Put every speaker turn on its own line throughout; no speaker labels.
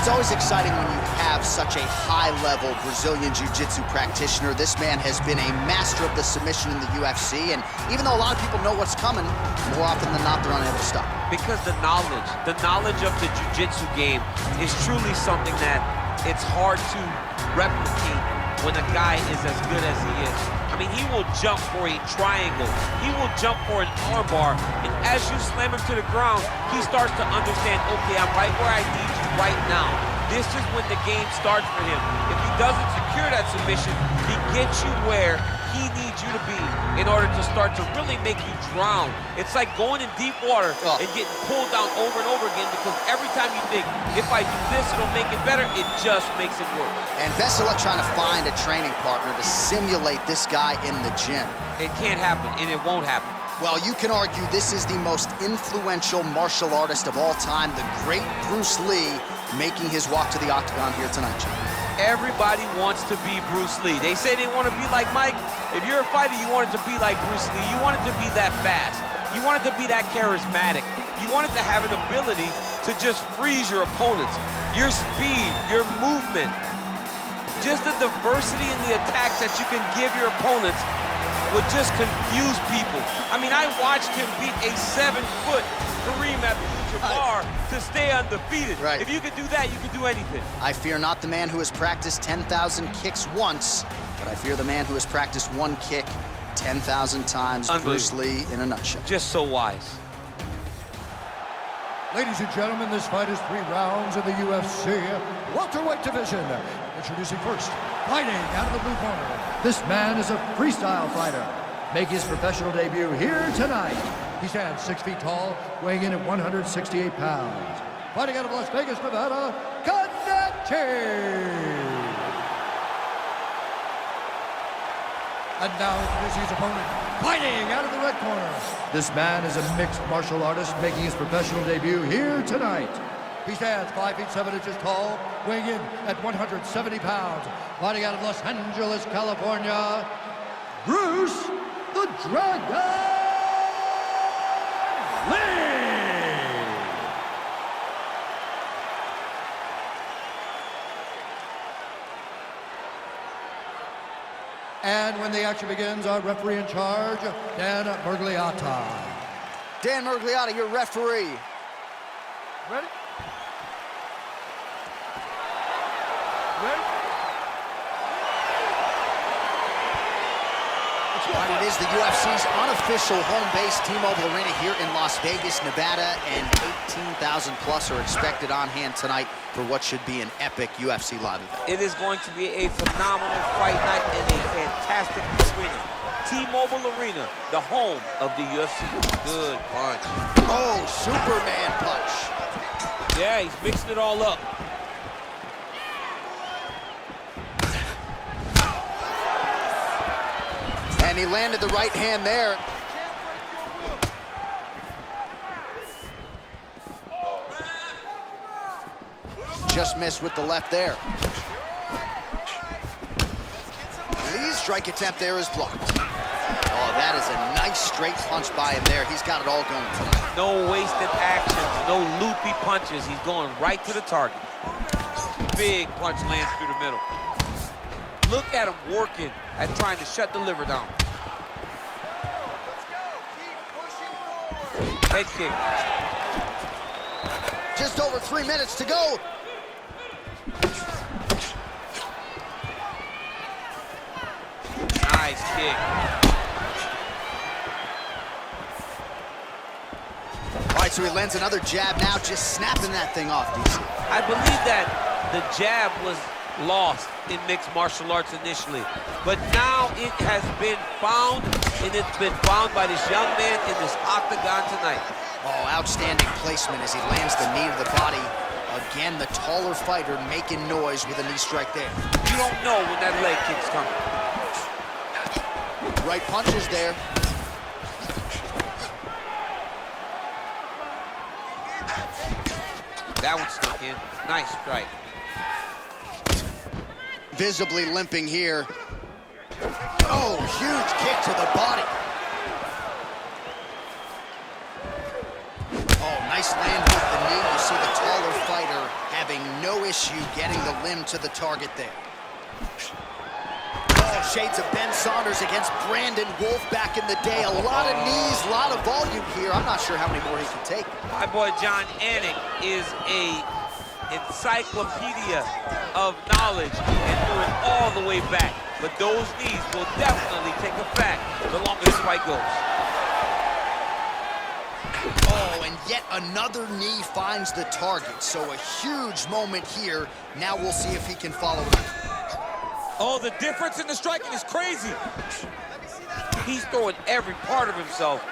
It's always exciting when you have such a high-level Brazilian Jiu-Jitsu practitioner. This man has been a master of the submission in the UFC, and even though a lot of people know what's coming, more often than not, they're unable to stop.
Because the knowledge of the Jiu-Jitsu game is truly something that it's hard to replicate when a guy is as good as he is. I mean, he will jump for a triangle. He will jump for an armbar. And as you slam him to the ground, he starts to understand, okay, I'm right where I need you right now. This is when the game starts for him. If he doesn't secure that submission, he gets you where he needs you to be in order to start to really make you drown. It's like going in deep water and getting pulled down over and over again, because every time you think, if I do this, it'll make it better, it just makes it worse.
And best of luck trying to find a training partner to simulate this guy in the gym.
It can't happen, and it won't happen.
Well, you can argue this is the most influential martial artist of all time, the great Bruce Lee, making his walk to the octagon here tonight, Jim.
Everybody wants to be Bruce Lee. They say they want to be like Mike. If you're a fighter, you want it to be like Bruce Lee. You want it to be that fast. You want it to be that charismatic. You want it to have an ability to just freeze your opponents. Your speed, your movement, just the diversity in the attacks that you can give your opponents would just confuse people. I mean, I watched him beat a 7-foot Kareem Abdul-Jabbar to stay undefeated.
Right.
If you could do that, you could do anything.
I fear not the man who has practiced 10,000 kicks once, but I fear the man who has practiced one kick 10,000 times. Bruce Lee in a nutshell.
Just so wise.
Ladies and gentlemen, this fight is 3 rounds in the UFC welterweight division. Introducing first, fighting out of the blue corner. This man is a freestyle fighter. Make his professional debut here tonight. He stands 6 feet tall, weighing in at 168 pounds. Fighting out of Las Vegas, Nevada, Cantonese. And now introducing his opponent, fighting out of the red corner. This man is a mixed martial artist making his professional debut here tonight. He stands 5 feet 7 inches tall, weighing in at 170 pounds. Fighting out of Los Angeles, California, Bruce the Dragon Lee. And when the action begins, our referee in charge, Dan Mergliotta.
Dan Mergliotta, your referee.
Ready?
But it is the UFC's unofficial home base, T-Mobile Arena here in Las Vegas, Nevada, and 18,000 plus are expected on hand tonight for what should be an epic UFC live event.
It is going to be a phenomenal fight night and a fantastic arena. T-Mobile Arena, the home of the UFC. Good punch.
Oh, Superman punch.
Yeah, he's mixing it all up.
And he landed the right hand there. Just missed with the left there. Lee's strike attempt there is blocked. Oh, that is a nice straight punch by him there. He's got it all going tonight.
No wasted actions, no loopy punches. He's going right to the target. Big punch lands through the middle. Look at him working at trying to shut the liver down. Head kick.
Just over 3 minutes to go.
Nice kick.
All right, so he lands another jab now, just snapping that thing off, DC.
I believe that the jab was lost in mixed martial arts initially, but now it has been found, and it's been found by this young man in this octagon tonight.
Oh, outstanding placement as he lands the knee to the body. Again, the taller fighter making noise with a knee strike there.
You don't know when that leg kick's coming.
Right punches there.
That one stuck in. Nice strike.
Visibly limping here. Oh, huge kick to the body. Oh, nice land with the knee. You see the taller fighter having no no issue getting the limb to the target there. Oh, shades of Ben Saunders against Brandon Wolf back in the day. A lot of knees, a lot of volume here. I'm not sure how many more he can take.
My boy John Anik is a encyclopedia of knowledge and going all the way back. But those knees will definitely take effect the longer this fight goes.
Oh, and yet another knee finds the target. So a huge moment here. Now we'll see if he can follow it up.
Oh, the difference in the striking is crazy. He's throwing every part of himself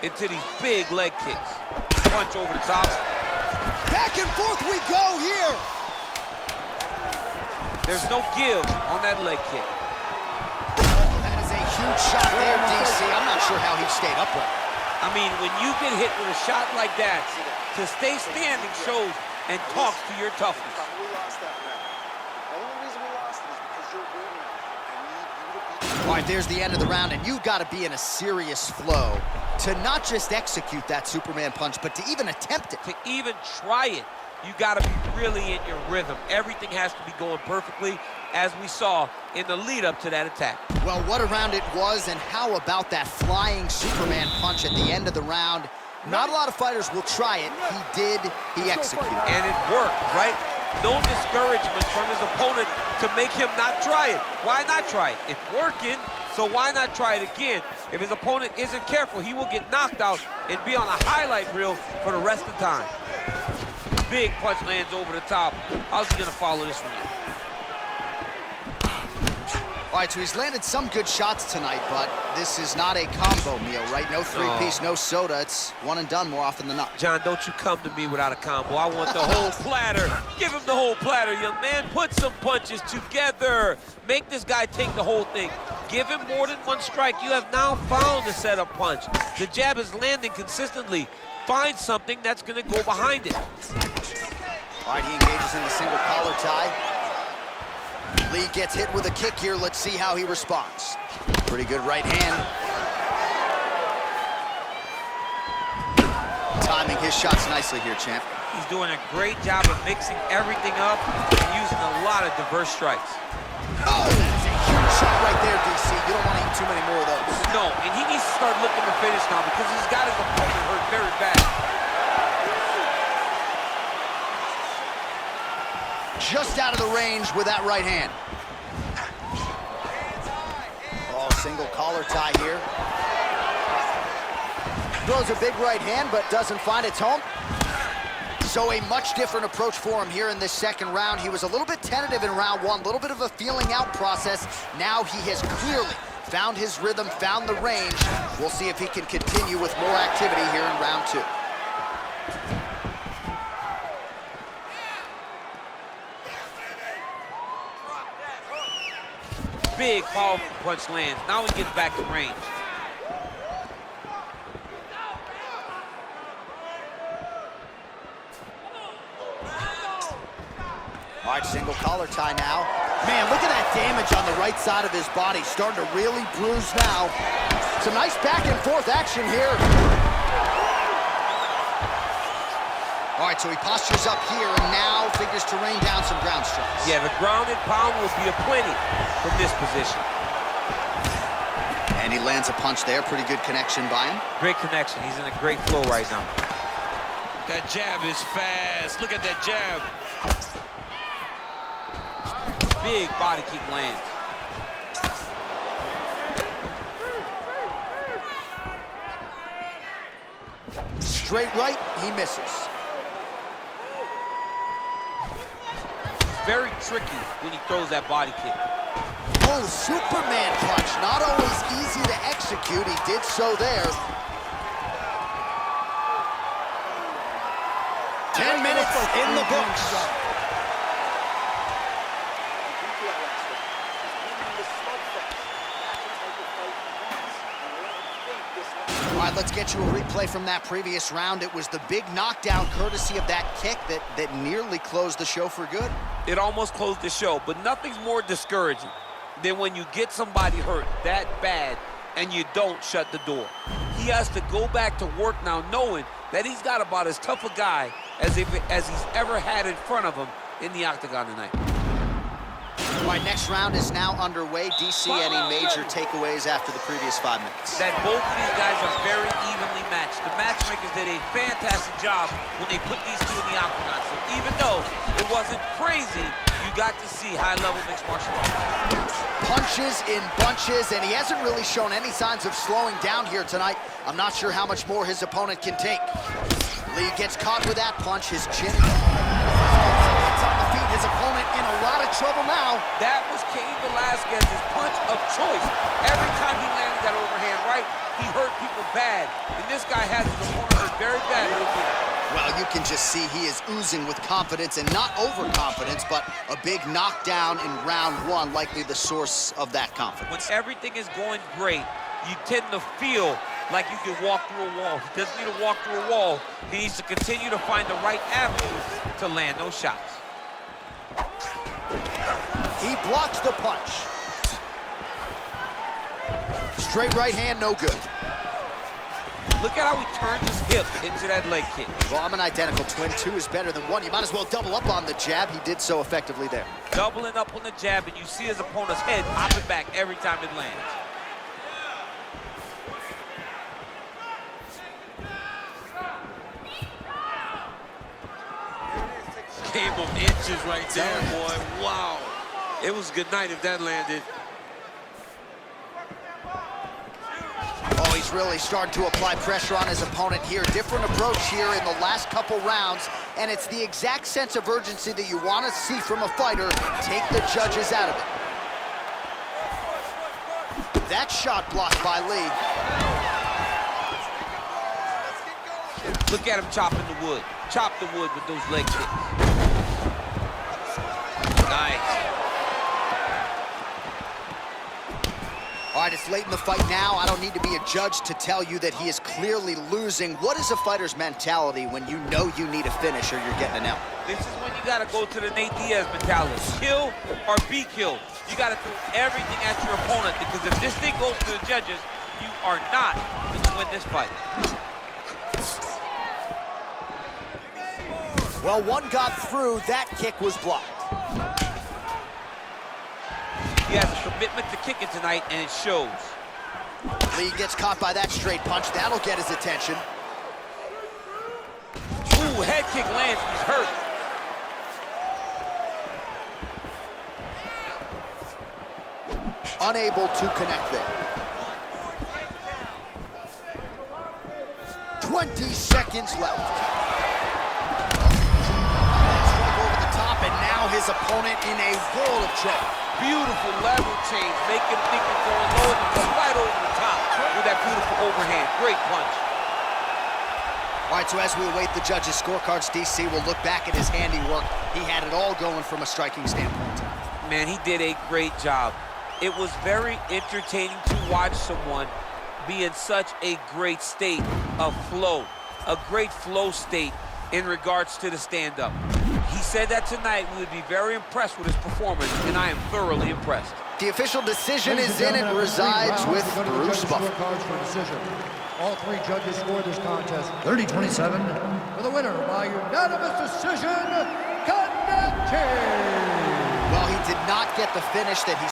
into these big leg kicks. Punch over the top.
Back and forth we go here.
There's no give on that leg kick.
That is a huge shot there, DC. I'm not sure how he stayed upright.
I mean, when you get hit with a shot like that, to stay standing shows and talks to your toughness.
All right, there's the end of the round, and you've got to be in a serious flow to not just execute that Superman punch, but to even attempt it.
To even try it, you got to be really in your rhythm. Everything has to be going perfectly, as we saw in the lead up to that attack.
Well, what a round it was, and how about that flying Superman punch at the end of the round? Not a lot of fighters will try it. He did, he executed.
And it worked, right? No discouragement from his opponent to make him not try it. Why not try it? It's working, so why not try it again? If his opponent isn't careful, he will get knocked out and be on a highlight reel for the rest of the time. Big punch lands over the top. How's he gonna follow this one?
All right, so he's landed some good shots tonight, but this is not a combo meal, right? No three-piece, no soda. It's one and done more often than not.
John, don't you come to me without a combo. I want the whole platter. Give him the whole platter, young man. Put some punches together. Make this guy take the whole thing. Give him more than one strike. You have now found a setup punch. The jab is landing consistently. Find something that's going to go behind it.
All right, he engages in the single collar tie. Lee gets hit with a kick here. Let's see how he responds. Pretty good right hand. Timing his shots nicely here, champ.
He's doing a great job of mixing everything up and using a lot of diverse strikes.
Oh, that's a huge shot right there, DC. You don't want to eat too many more of those.
No, and he needs to start looking to finish now because he's got his opponent hurt very bad.
Just out of the range with that right hand. Oh, single collar tie here. Throws a big right hand, but doesn't find its home. So a much different approach for him here in this second round. He was a little bit tentative in round one, a little bit of a feeling out process. Now he has clearly found his rhythm, found the range. We'll see if he can continue with more activity here in round two.
Big, powerful punch lands. Now he gets back in range.
All right, single collar tie now. Man, look at that damage on the right side of his body. Starting to really bruise now. Some nice back and forth action here. All right, so he postures up here and now figures to rain down some ground strikes.
Yeah, the ground and pound will be aplenty from this position.
And he lands a punch there. Pretty good connection by him.
Great connection. He's in a great flow right now.
That jab is fast. Look at that jab.
Big body kick lands.
Straight right, he misses.
Very tricky when he throws that body kick.
Oh, Superman punch. Not always easy to execute. He did so there. 10 minutes in the books. All right, let's get you a replay from that previous round. It was the big knockdown courtesy of that kick that nearly closed the show for good.
It almost closed the show, but nothing's more discouraging than when you get somebody hurt that bad and you don't shut the door. He has to go back to work now knowing that he's got about as tough a guy as he's ever had in front of him in the octagon tonight.
All right, next round is now underway. DC, any major takeaways after the previous 5 minutes?
That both of these guys are very evenly matched. The matchmakers did a fantastic job when they put these two in the octagon. So even though it wasn't crazy, you got to see high-level mixed martial arts.
Punches in bunches, and he hasn't really shown any signs of slowing down here tonight. I'm not sure how much more his opponent can take. Lee gets caught with that punch. His chin gets on the feet. His opponent in a lot of trouble now.
That was Cain Velasquez's punch of choice. Every time he landed that overhand right, he hurt people bad. And this guy has his opponent hurt very bad right here.
Well, you can just see he is oozing with confidence, and not overconfidence, but a big knockdown in round 1, likely the source of that confidence.
When everything is going great, you tend to feel like you can walk through a wall. He doesn't need to walk through a wall. He needs to continue to find the right avenues to land those shots.
He blocks the punch. Straight right hand, no good.
Look at how he turns his hip into that leg kick.
Well, I'm an identical twin. 2 is better than 1. You might as well double up on the jab. He did so effectively there.
Doubling up on the jab, and you see his opponent's head popping back every time it lands.
Game of inches right there, boy. Wow. It was a good night if that landed.
Oh, he's really starting to apply pressure on his opponent here. Different approach here in the last couple rounds, and it's the exact sense of urgency that you want to see from a fighter. Take the judges out of it. That shot blocked by Lee.
Look at him chopping the wood. Chop the wood with those leg kicks. Nice.
All right, it's late in the fight now. I don't need to be a judge to tell you that he is clearly losing. What is a fighter's mentality when you know you need a finish or you're getting an L?
This is when you got to go to the Nate Diaz mentality. Kill or be killed. You got to throw everything at your opponent, because if this thing goes to the judges, you are not going to win this fight.
Well, one got through. That kick was blocked.
He has a commitment to kicking tonight, and it shows.
Lee gets caught by that straight punch. That'll get his attention.
Ooh, head kick lands. He's hurt.
Unable to connect there. 20 seconds left. And now his opponent in a world of trouble.
Beautiful level change. Make him think he's going low, and goes right over the top with that beautiful overhand. Great punch.
All right, so as we await the judges' scorecards, DC will look back at his handiwork. He had it all going from a striking standpoint.
Man, he did a great job. It was very entertaining to watch someone be in such a great state of flow, a great flow state in regards to the stand-up. He said that tonight we would be very impressed with his performance, and I am thoroughly impressed.
The official decision is in. It resides with Bruce Buffer.
All 3 judges scored this contest 30-27 for the winner by unanimous decision, Cantonese.
Well, he did not get the finish that he